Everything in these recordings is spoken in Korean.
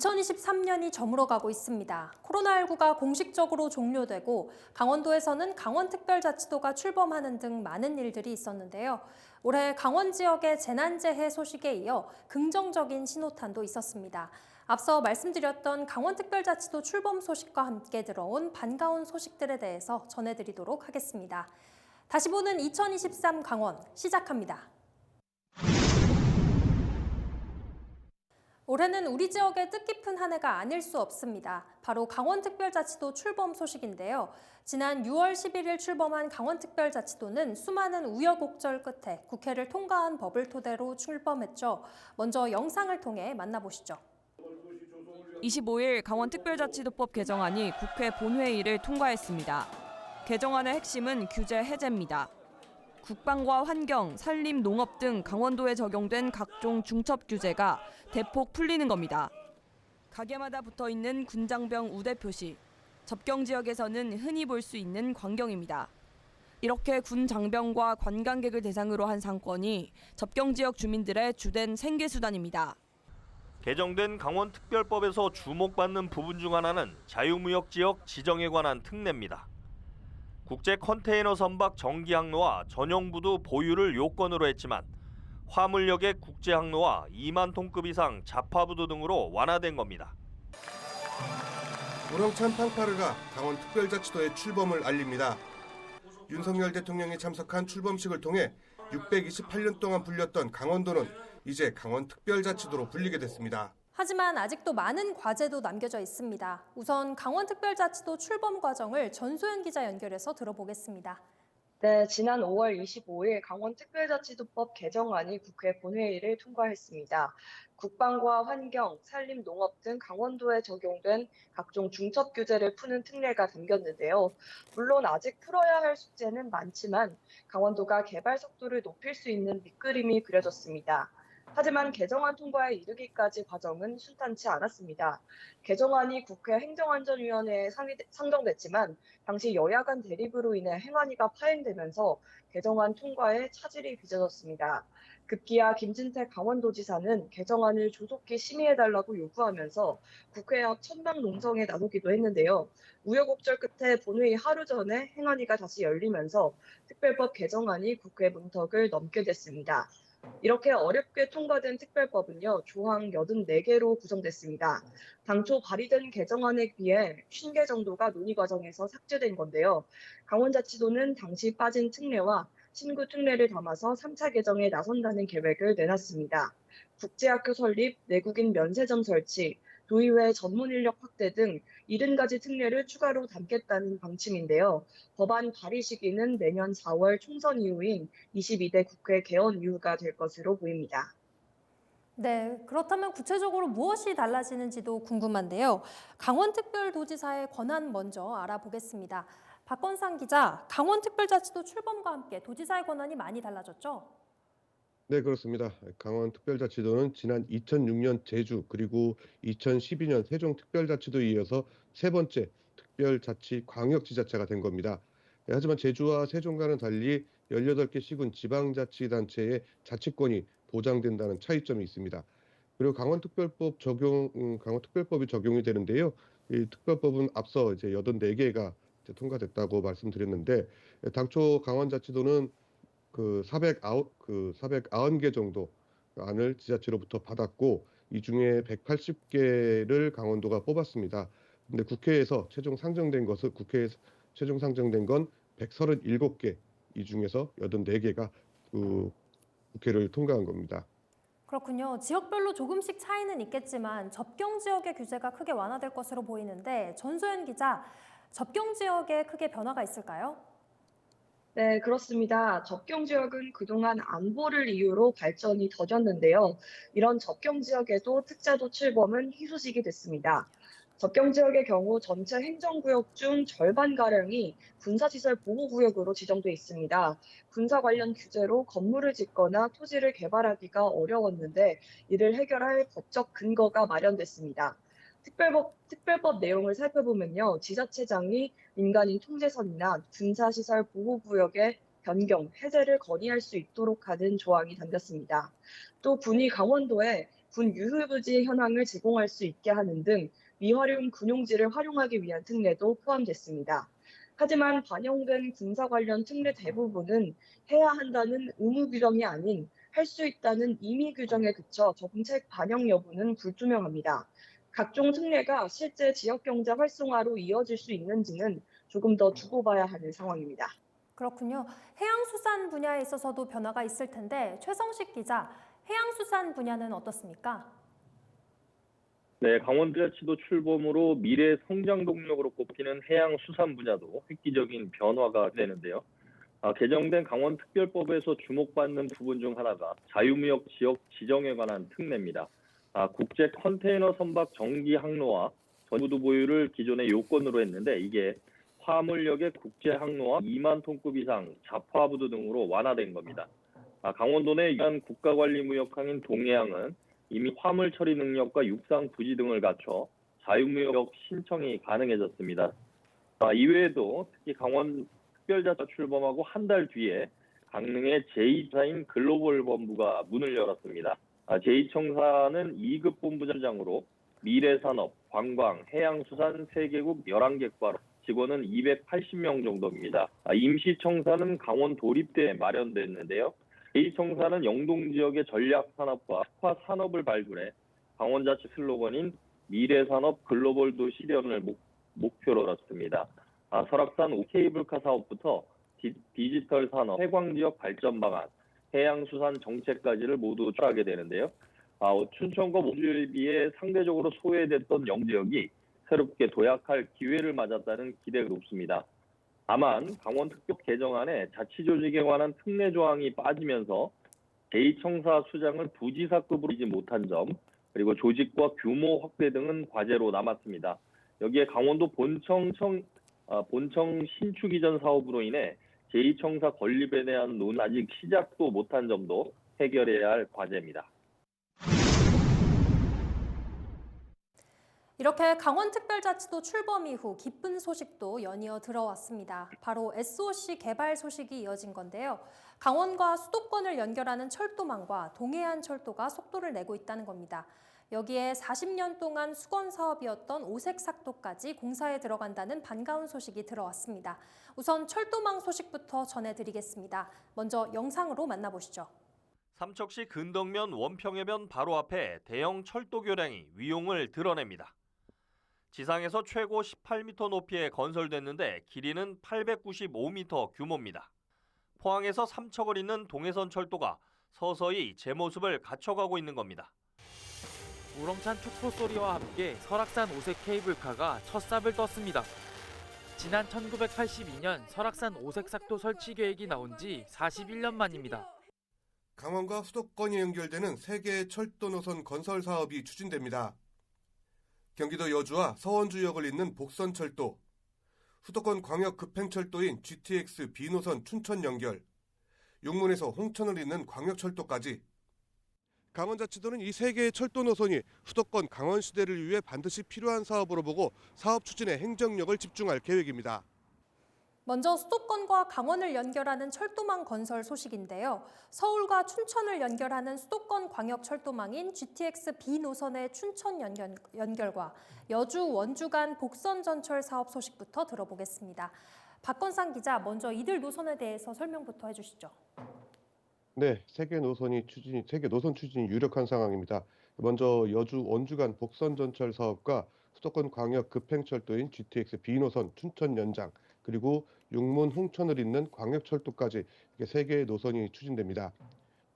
2023년이 저물어가고 있습니다. 코로나19가 공식적으로 종료되고 강원도에서는 강원특별자치도가 출범하는 등 많은 일들이 있었는데요. 올해 강원 지역의 재난재해 소식에 이어 긍정적인 신호탄도 있었습니다. 앞서 말씀드렸던 강원특별자치도 출범 소식과 함께 들어온 반가운 소식들에 대해서 전해드리도록 하겠습니다. 다시 보는 2023 강원 시작합니다. 올해는 우리 지역의 뜻깊은 한 해가 아닐 수 없습니다. 바로 강원특별자치도 출범 소식인데요. 지난 6월 11일 출범한 강원특별자치도는 수많은 우여곡절 끝에 국회를 통과한 법을 토대로 출범했죠. 먼저 영상을 통해 만나보시죠. 25일 강원특별자치도법 개정안이 국회 본회의를 통과했습니다. 개정안의 핵심은 규제 해제입니다. 국방과 환경, 산림, 농업 등 강원도에 적용된 각종 중첩 규제가 대폭 풀리는 겁니다. 가게마다 붙어있는 군장병 우대 표시, 접경 지역에서는 흔히 볼 수 있는 광경입니다. 이렇게 군 장병과 관광객을 대상으로 한 상권이 접경 지역 주민들의 주된 생계수단입니다. 개정된 강원특별법에서 주목받는 부분 중 하나는 자유무역지역 지정에 관한 특례입니다. 국제 컨테이너 선박 정기 항로와 전용 부두 보유를 요건으로 했지만 화물역의 국제 항로와 2만 톤급 이상 자파 부두 등으로 완화된 겁니다. 우렁찬 팡파르가 강원특별자치도의 출범을 알립니다. 윤석열 대통령이 참석한 출범식을 통해 628년 동안 불렸던 강원도는 이제 강원특별자치도로 불리게 됐습니다. 하지만 아직도 많은 과제도 남겨져 있습니다. 우선 강원특별자치도 출범 과정을 전소연 기자 연결해서 들어보겠습니다. 네, 지난 5월 25일 강원특별자치도법 개정안이 국회 본회의를 통과했습니다. 국방과 환경, 산림, 농업 등 강원도에 적용된 각종 중첩 규제를 푸는 특례가 담겼는데요. 물론 아직 풀어야 할 숙제는 많지만 강원도가 개발 속도를 높일 수 있는 밑그림이 그려졌습니다. 하지만 개정안 통과에 이르기까지 과정은 순탄치 않았습니다. 개정안이 국회 행정안전위원회에 상정됐지만 당시 여야 간 대립으로 인해 행안위가 파행되면서 개정안 통과에 차질이 빚어졌습니다. 급기야 김진태 강원도지사는 개정안을 조속히 심의해달라고 요구하면서 국회 앞 천막 농성에 나서기도 했는데요. 우여곡절 끝에 본회의 하루 전에 행안위가 다시 열리면서 특별법 개정안이 국회 문턱을 넘게 됐습니다. 이렇게 어렵게 통과된 특별법은요, 조항 84개로 구성됐습니다. 당초 발의된 개정안에 비해 50개 정도가 논의 과정에서 삭제된 건데요. 강원자치도는 당시 빠진 특례와 신규 특례를 담아서 3차 개정에 나선다는 계획을 내놨습니다. 국제학교 설립, 내국인 면세점 설치, 도의회 전문 인력 확대 등 70가지 특례를 추가로 담겠다는 방침인데요. 법안 발의 시기는 내년 4월 총선 이후인 22대 국회 개원 이후가 될 것으로 보입니다. 네, 그렇다면 구체적으로 무엇이 달라지는지도 궁금한데요. 강원특별도지사의 권한 먼저 알아보겠습니다. 박건상 기자, 강원특별자치도 출범과 함께 도지사의 권한이 많이 달라졌죠? 네, 그렇습니다. 강원특별자치도는 지난 2006년 제주 그리고 2012년 세종특별자치도에 이어서 세 번째 특별자치 광역지자체가 된 겁니다. 하지만 제주와 세종과는 달리 18개 시군 지방자치단체의 자치권이 보장된다는 차이점이 있습니다. 그리고 강원특별법이 적용이 되는데요. 이 특별법은 앞서 이제 84개가 통과됐다고 말씀드렸는데, 당초 강원자치도는 그 490개 정도 안을 지자체로부터 받았고, 이 중에 180개를 강원도가 뽑았습니다. 근데 국회에 최종 상정된 건 137개, 이 중에서 84개가 국회를 통과한 겁니다. 그렇군요. 지역별로 조금씩 차이는 있겠지만 접경 지역의 규제가 크게 완화될 것으로 보이는데 전소연 기자, 접경 지역에 크게 변화가 있을까요? 네, 그렇습니다. 접경 지역은 그동안 안보를 이유로 발전이 더뎠는데요. 이런 접경 지역에도 특자도 출범은 희소식이 됐습니다. 접경 지역의 경우 전체 행정구역 중 절반가량이 군사시설 보호구역으로 지정돼 있습니다. 군사 관련 규제로 건물을 짓거나 토지를 개발하기가 어려웠는데 이를 해결할 법적 근거가 마련됐습니다. 특별법 내용을 살펴보면요. 지자체장이 민간인 통제선이나 군사시설 보호구역의 변경, 해제를 건의할 수 있도록 하는 조항이 담겼습니다. 또 군이 강원도에 군 유휴부지 현황을 제공할 수 있게 하는 등 미활용 군용지를 활용하기 위한 특례도 포함됐습니다. 하지만 반영된 군사 관련 특례 대부분은 해야 한다는 의무 규정이 아닌 할 수 있다는 임의 규정에 그쳐 정책 반영 여부는 불투명합니다. 각종 특례가 실제 지역 경제 활성화로 이어질 수 있는지는 조금 더 두고 봐야 하는 상황입니다. 그렇군요. 해양수산 분야에 있어서도 변화가 있을 텐데 최성식 기자, 해양수산 분야는 어떻습니까? 네, 강원도자치도 출범으로 미래 성장 동력으로 꼽히는 해양수산 분야도 획기적인 변화가 되는데요. 개정된 강원특별법에서 주목받는 부분 중 하나가 자유무역 지역 지정에 관한 특례입니다. 국제 컨테이너 선박 정기 항로와 전부도 보유를 기존의 요건으로 했는데 이게 화물역의 국제 항로와 2만 톤급 이상 잡화부두 등으로 완화된 겁니다. 강원도 내 유한 국가관리무역항인 동해항은 이미 화물 처리 능력과 육상 부지 등을 갖춰 자유무역 신청이 가능해졌습니다. 이외에도 특히 강원 특별자치도 출범하고 한 달 뒤에 강릉의 제2사인 글로벌 본부가 문을 열었습니다. 제2청사는 2급 본부장으로 미래산업, 관광, 해양수산 3개국 11개 과로 직원은 280명 정도입니다. 임시청사는 강원 도립대에 마련됐는데요. 제2청사는 영동 지역의 전략산업과 특화산업을 발굴해 강원자치 슬로건인 미래산업 글로벌 도시 실현을 목표로 넣었습니다. 설악산 케이블카 사업부터 디지털 산업, 해광지역 발전 방안, 해양수산 정책까지를 모두 추하게 되는데요. 춘천과 원주에 비해 상대적으로 소외됐던 영지역이 새롭게 도약할 기회를 맞았다는 기대가 높습니다. 다만 강원특법 개정안에 자치조직에 관한 특례 조항이 빠지면서 제2청사 수장을 부지사급으로 이지 못한 점, 그리고 조직과 규모 확대 등은 과제로 남았습니다. 여기에 강원도 본청 신축 이전 사업으로 인해 제2청사 건립에 대한 논의 아직 시작도 못한 점도 해결해야 할 과제입니다. 이렇게 강원특별자치도 출범 이후 기쁜 소식도 연이어 들어왔습니다. 바로 SOC 개발 소식이 이어진 건데요. 강원과 수도권을 연결하는 철도망과 동해안 철도가 속도를 내고 있다는 겁니다. 여기에 40년 동안 수건 사업이었던 오색삭도까지 공사에 들어간다는 반가운 소식이 들어왔습니다. 우선 철도망 소식부터 전해드리겠습니다. 먼저 영상으로 만나보시죠. 삼척시 근덕면 원평해변 바로 앞에 대형 철도 교량이 위용을 드러냅니다. 지상에서 최고 18m 높이에 건설됐는데 길이는 895m 규모입니다. 포항에서 삼척을 잇는 동해선 철도가 서서히 제 모습을 갖춰가고 있는 겁니다. 우렁찬 촉포 소리와 함께 설악산 오색 케이블카가 첫 삽을 떴습니다. 지난 1982년 설악산 오색삭도 설치 계획이 나온 지 41년 만입니다. 강원과 수도권이 연결되는 3개의 철도 노선 건설 사업이 추진됩니다. 경기도 여주와 서원주역을 잇는 복선철도, 수도권 광역 급행철도인 GTX B노선 춘천 연결, 용문에서 홍천을 잇는 광역철도까지 강원자치도는 이 3개의 철도 노선이 수도권 강원 시대를 위해 반드시 필요한 사업으로 보고 사업 추진에 행정력을 집중할 계획입니다. 먼저 수도권과 강원을 연결하는 철도망 건설 소식인데요. 서울과 춘천을 연결하는 수도권 광역철도망인 GTX B 노선의 춘천 연결과 여주 원주 간 복선 전철 사업 소식부터 들어보겠습니다. 박건상 기자, 먼저 이들 노선에 대해서 설명부터 해주시죠. 네, 세계 노선 추진이 유력한 상황입니다. 먼저 여주 원주 간 복선 전철 사업과 수도권 광역 급행철도인 GTX B 노선 춘천 연장, 그리고 용문 홍천을 잇는 광역철도까지 이렇게 3개의 노선이 추진됩니다.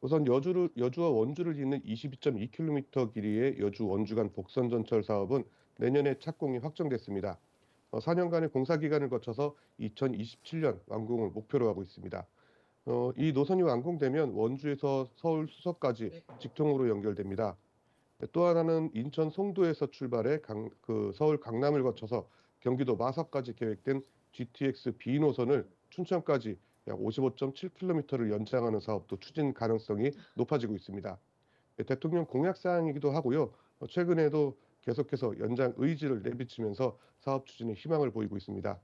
우선 여주와 원주를 잇는 22.2km 길이의 여주 원주 간 복선 전철 사업은 내년에 착공이 확정됐습니다. 4년간의 공사 기간을 거쳐서 2027년 완공을 목표로 하고 있습니다. 이 노선이 완공되면 원주에서 서울 수서까지 직통으로 연결됩니다. 또 하나는 인천 송도에서 출발해 서울 강남을 거쳐서 경기도 마석까지 계획된 GTX B 노선을 춘천까지 약 55.7km를 연장하는 사업도 추진 가능성이 높아지고 있습니다. 대통령 공약 사항이기도 하고요. 최근에도 계속해서 연장 의지를 내비치면서 사업 추진에 희망을 보이고 있습니다.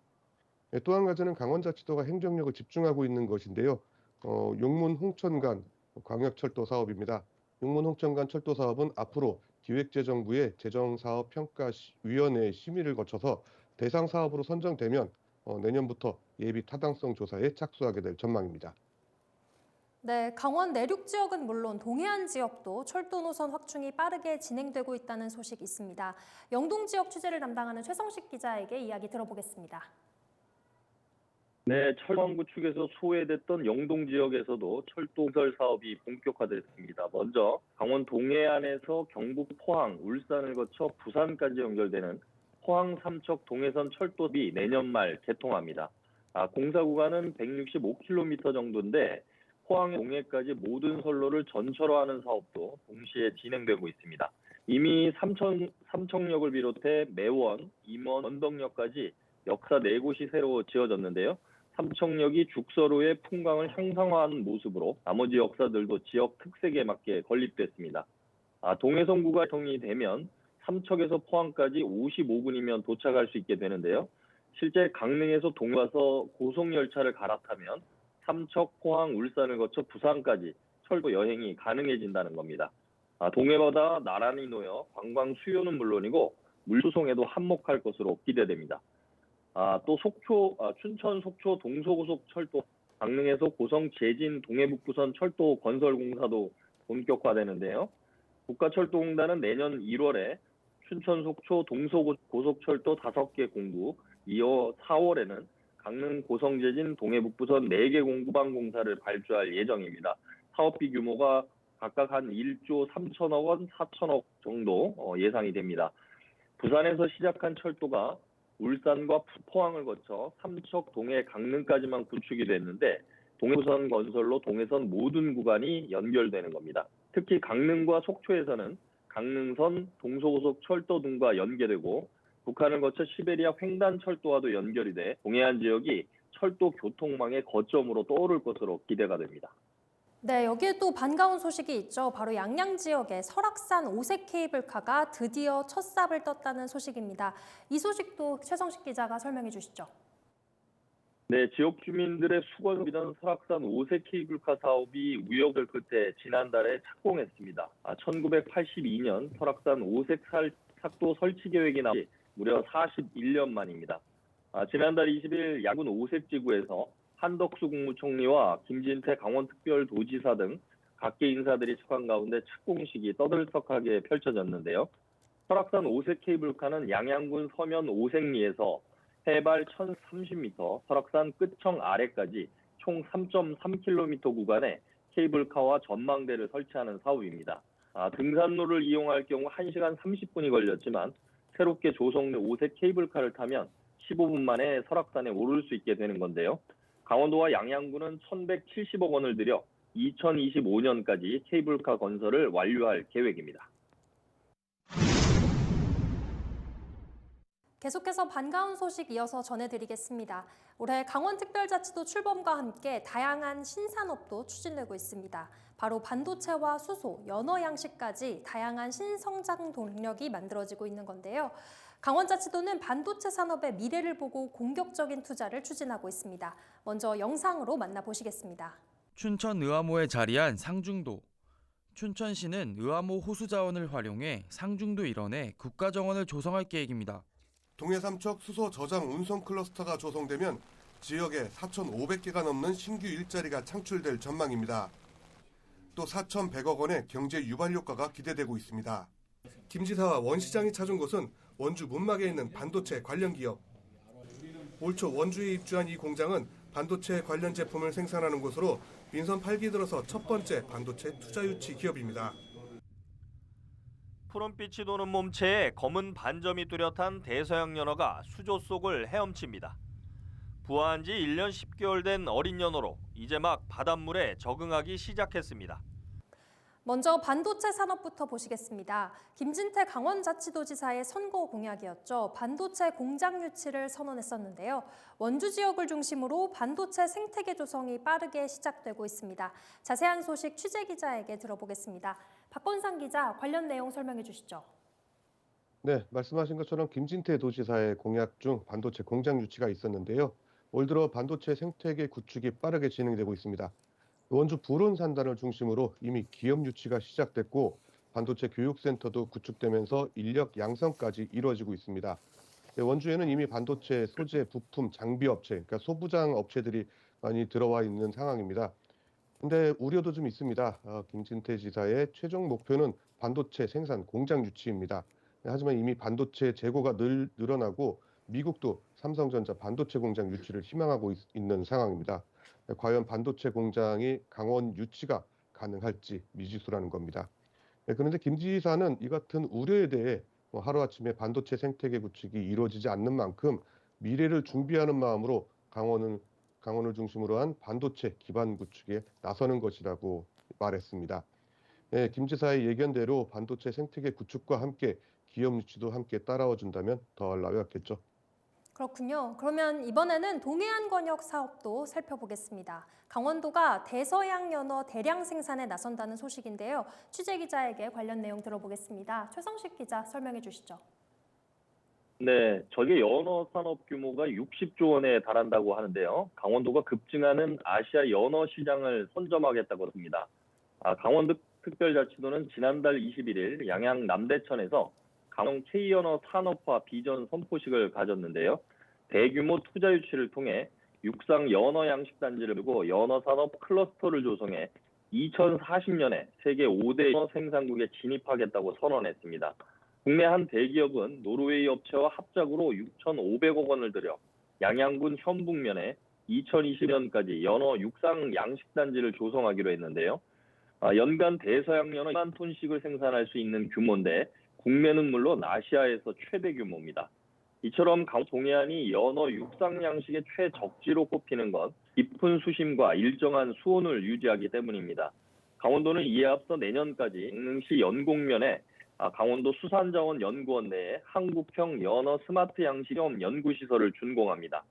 또 한 가지는 강원자치도가 행정력을 집중하고 있는 것인데요. 용문 홍천 간 광역철도 사업입니다. 용문홍천간 철도 사업은 앞으로 기획재정부의 재정사업평가위원회 심의를 거쳐서 대상 사업으로 선정되면 내년부터 예비 타당성 조사에 착수하게 될 전망입니다. 네, 강원 내륙 지역은 물론 동해안 지역도 철도 노선 확충이 빠르게 진행되고 있다는 소식이 있습니다. 영동 지역 취재를 담당하는 최성식 기자에게 이야기 들어보겠습니다. 네, 철강구 측에서 소외됐던 영동 지역에서도 철도 건설 사업이 본격화됐습니다. 먼저 강원 동해안에서 경북 포항, 울산을 거쳐 부산까지 연결되는 포항 삼척 동해선 철도비 내년 말 개통합니다. 공사 구간은 165km 정도인데 포항 동해까지 모든 선로를 전철화하는 사업도 동시에 진행되고 있습니다. 이미 삼척역을 비롯해 매원, 임원, 원덕역까지 역사 4곳이 새로 지어졌는데요. 삼척역이 죽서로의 풍광을 형상화하는 모습으로 나머지 역사들도 지역 특색에 맞게 건립됐습니다. 동해선 구간이 개통이 되면 삼척에서 포항까지 55분이면 도착할 수 있게 되는데요. 실제 강릉에서 동해 와서 고속열차를 갈아타면 삼척, 포항, 울산을 거쳐 부산까지 철도 여행이 가능해진다는 겁니다. 동해바다 나란히 놓여 관광 수요는 물론이고 물수송에도 한몫할 것으로 기대됩니다. 또 춘천 속초 동서고속 철도, 강릉에서 고성 제진 동해북부선 철도 건설 공사도 본격화되는데요. 국가철도공단은 내년 1월에 춘천 속초 동서고속철도 5개 공구, 이어 4월에는 강릉 고성 제진 동해북부선 4개 공구방 공사를 발주할 예정입니다. 사업비 규모가 각각 한 1조 3천억 원, 4천억 정도 예상이 됩니다. 부산에서 시작한 철도가 울산과 포항을 거쳐 삼척, 동해, 강릉까지만 구축이 됐는데 동해부선 건설로 동해선 모든 구간이 연결되는 겁니다. 특히 강릉과 속초에서는 강릉선, 동서고속 철도 등과 연계되고 북한을 거쳐 시베리아 횡단철도와도 연결이 돼 동해안 지역이 철도 교통망의 거점으로 떠오를 것으로 기대가 됩니다. 네, 여기에 또 반가운 소식이 있죠. 바로 양양 지역의 설악산 오색 케이블카가 드디어 첫 삽을 떴다는 소식입니다. 이 소식도 최성식 기자가 설명해 주시죠. 네, 지역 주민들의 수건이던 설악산 오색 케이블카 사업이 우여곡절 끝에 지난달에 착공했습니다. 1982년 설악산 오색 삭도 설치 계획이 나온 지 무려 41년 만입니다. 지난달 20일 양군 오색지구에서 한덕수 국무총리와 김진태 강원특별도지사 등 각계 인사들이 축한 가운데 착공식이 떠들썩하게 펼쳐졌는데요. 설악산 오색 케이블카는 양양군 서면 오색리에서 해발 1030m, 설악산 끝청 아래까지 총 3.3km 구간에 케이블카와 전망대를 설치하는 사업입니다. 등산로를 이용할 경우 1시간 30분이 걸렸지만 새롭게 조성된 오색 케이블카를 타면 15분 만에 설악산에 오를 수 있게 되는 건데요. 강원도와 양양군은 1,170억 원을 들여 2025년까지 케이블카 건설을 완료할 계획입니다. 계속해서 반가운 소식 이어서 전해드리겠습니다. 올해 강원특별자치도 출범과 함께 다양한 신산업도 추진되고 있습니다. 바로 반도체와 수소, 연어 양식까지 다양한 신성장 동력이 만들어지고 있는 건데요. 강원자치도는 반도체 산업의 미래를 보고 공격적인 투자를 추진하고 있습니다. 먼저 영상으로 만나보시겠습니다. 춘천 의암호에 자리한 상중도. 춘천시는 의암호 호수 자원을 활용해 상중도 일원에 국가정원을 조성할 계획입니다. 동해 삼척 수소 저장 운송 클러스터가 조성되면 지역에 4,500개가 넘는 신규 일자리가 창출될 전망입니다. 또 4,100억 원의 경제 유발 효과가 기대되고 있습니다. 김 지사와 원 시장이 찾은 곳은 원주 문막에 있는 반도체 관련 기업. 올 초 원주에 입주한 이 공장은 반도체 관련 제품을 생산하는 곳으로 민선 8기 들어서 첫 번째 반도체 투자 유치 기업입니다. 푸른빛이 도는 몸체에 검은 반점이 뚜렷한 대서양 연어가 수조 속을 헤엄칩니다. 부화한 지 1년 10개월 된 어린 연어로 이제 막 바닷물에 적응하기 시작했습니다. 먼저 반도체 산업부터 보시겠습니다. 김진태 강원자치도지사의 선거 공약이었죠. 반도체 공장 유치를 선언했었는데요. 원주 지역을 중심으로 반도체 생태계 조성이 빠르게 시작되고 있습니다. 자세한 소식 취재 기자에게 들어보겠습니다. 박건상 기자, 관련 내용 설명해 주시죠. 네, 말씀하신 것처럼 김진태 도지사의 공약 중 반도체 공장 유치가 있었는데요. 올 들어 반도체 생태계 구축이 빠르게 진행되고 있습니다. 원주 불온 산단을 중심으로 이미 기업 유치가 시작됐고 반도체 교육센터도 구축되면서 인력 양성까지 이루어지고 있습니다. 원주에는 이미 반도체 소재, 부품, 장비 업체, 그러니까 소부장 업체들이 많이 들어와 있는 상황입니다. 근데 우려도 좀 있습니다. 김진태 지사의 최종 목표는 반도체 생산 공장 유치입니다. 하지만 이미 반도체 재고가 늘어나고 미국도 삼성전자 반도체 공장 유치를 희망하고 있는 상황입니다. 과연 반도체 공장이 강원 유치가 가능할지 미지수라는 겁니다. 그런데 김 지사는 이 같은 우려에 대해 하루아침에 반도체 생태계 구축이 이루어지지 않는 만큼 미래를 준비하는 마음으로 강원을 중심으로 한 반도체 기반 구축에 나서는 것이라고 말했습니다. 김 지사의 예견대로 반도체 생태계 구축과 함께 기업 유치도 함께 따라와 준다면 더할 나위 없겠죠. 그렇군요. 그러면 이번에는 동해안 권역 사업도 살펴보겠습니다. 강원도가 대서양 연어 대량 생산에 나선다는 소식인데요. 취재 기자에게 관련 내용 들어보겠습니다. 최성식 기자 설명해 주시죠. 네, 저게 연어 산업 규모가 60조 원에 달한다고 하는데요. 강원도가 급증하는 아시아 연어 시장을 선점하겠다고 합니다. 강원도 특별자치도는 지난달 21일 양양 남대천에서 강원 K연어 산업화 비전 선포식을 가졌는데요. 대규모 투자 유치를 통해 육상 연어 양식단지를 두고 연어 산업 클러스터를 조성해 2040년에 세계 5대 연어 생산국에 진입하겠다고 선언했습니다. 국내 한 대기업은 노르웨이 업체와 합작으로 6,500억 원을 들여 양양군 현북면에 2020년까지 연어 육상 양식단지를 조성하기로 했는데요. 연간 대서양 연어 2만 톤씩을 생산할 수 있는 규모인데 국내는 물론 아시아에서 최대 규모입니다. 이처럼 동해안이 연어 육상 양식의 최적지로 꼽히는 건 깊은 수심과 일정한 수온을 유지하기 때문입니다. 강원도는 이에 앞서 내년까지 강릉시 연곡면에 강원도 수산자원연구원 내에 한국형 연어 스마트 양식 시험 연구시설을 준공합니다.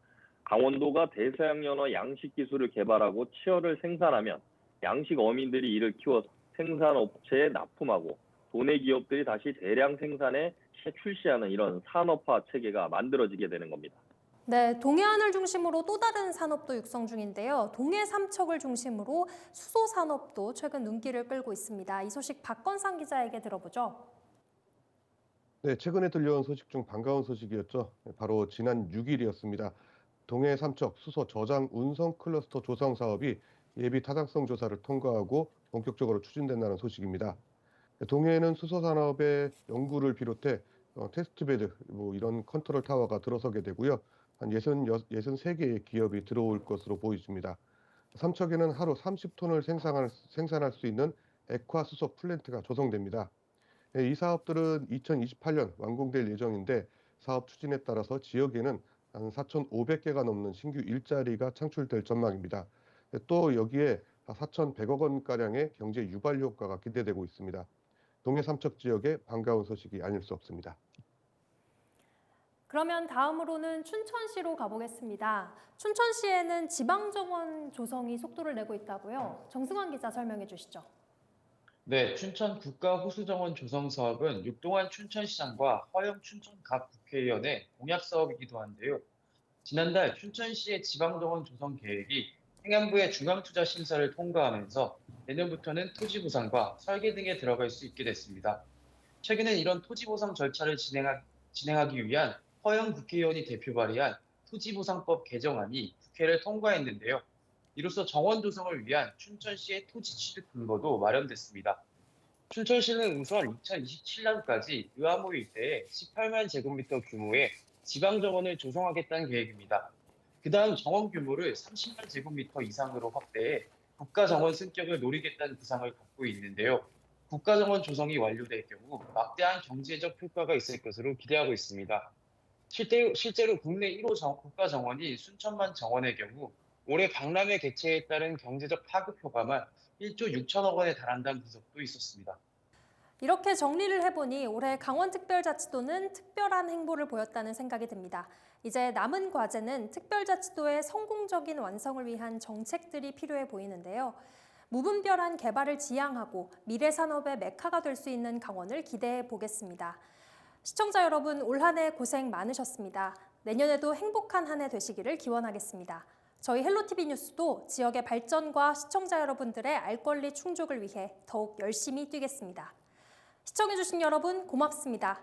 강원도가 대서양 연어 양식 기술을 개발하고 치어를 생산하면 양식 어민들이 이를 키워서 생산업체에 납품하고 도내 기업들이 다시 대량 생산에 출시하는 이런 산업화 체계가 만들어지게 되는 겁니다. 네, 동해안을 중심으로 또 다른 산업도 육성 중인데요. 동해 삼척을 중심으로 수소 산업도 최근 눈길을 끌고 있습니다. 이 소식 박건상 기자에게 들어보죠. 네, 최근에 들려온 소식 중 반가운 소식이었죠. 바로 지난 6일이었습니다. 동해 삼척 수소 저장 운송 클러스터 조성 사업이 예비 타당성 조사를 통과하고 본격적으로 추진된다는 소식입니다. 동해에는 수소 산업의 연구를 비롯해 테스트베드 이런 컨트롤 타워가 들어서게 되고요. 한 63개의 기업이 들어올 것으로 보여집니다. 삼척에는 하루 30톤을 생산할 수 있는 액화 수소 플랜트가 조성됩니다. 이 사업들은 2028년 완공될 예정인데 사업 추진에 따라서 지역에는 한 4,500개가 넘는 신규 일자리가 창출될 전망입니다. 또 여기에 4,100억 원가량의 경제 유발 효과가 기대되고 있습니다. 동해 삼척 지역의 반가운 소식이 아닐 수 없습니다. 그러면 다음으로는 춘천시로 가보겠습니다. 춘천시에는 지방정원 조성이 속도를 내고 있다고요. 정승환 기자 설명해 주시죠. 네, 춘천 국가호수정원 조성 사업은 육동안 춘천시장과 허영 춘천갑 국회의원의 공약 사업이기도 한데요. 지난달 춘천시의 지방정원 조성 계획이 행안부의 중앙투자 심사를 통과하면서 내년부터는 토지보상과 설계 등에 들어갈 수 있게 됐습니다. 최근엔 이런 토지보상 절차를 진행하기 위한 허영 국회의원이 대표 발의한 토지보상법 개정안이 국회를 통과했는데요. 이로써 정원 조성을 위한 춘천시의 토지 취득 근거도 마련됐습니다. 춘천시는 우선 2027년까지 의암호 일대에 18만 제곱미터 규모의 지방정원을 조성하겠다는 계획입니다. 그 다음 정원 규모를 30만 제곱미터 이상으로 확대해 국가정원 승격을 노리겠다는 구상을 갖고 있는데요. 국가정원 조성이 완료될 경우 막대한 경제적 효과가 있을 것으로 기대하고 있습니다. 실제로 국내 1호 국가정원인 순천만 정원의 경우 올해 박람회 개최에 따른 경제적 파급 효과만 1조 6천억 원에 달한다는 분석도 있었습니다. 이렇게 정리를 해보니 올해 강원특별자치도는 특별한 행보를 보였다는 생각이 듭니다. 이제 남은 과제는 특별자치도의 성공적인 완성을 위한 정책들이 필요해 보이는데요. 무분별한 개발을 지향하고 미래 산업의 메카가 될 수 있는 강원을 기대해 보겠습니다. 시청자 여러분, 올 한 해 고생 많으셨습니다. 내년에도 행복한 한 해 되시기를 기원하겠습니다. 저희 헬로티비 뉴스도 지역의 발전과 시청자 여러분들의 알 권리 충족을 위해 더욱 열심히 뛰겠습니다. 시청해주신 여러분 고맙습니다.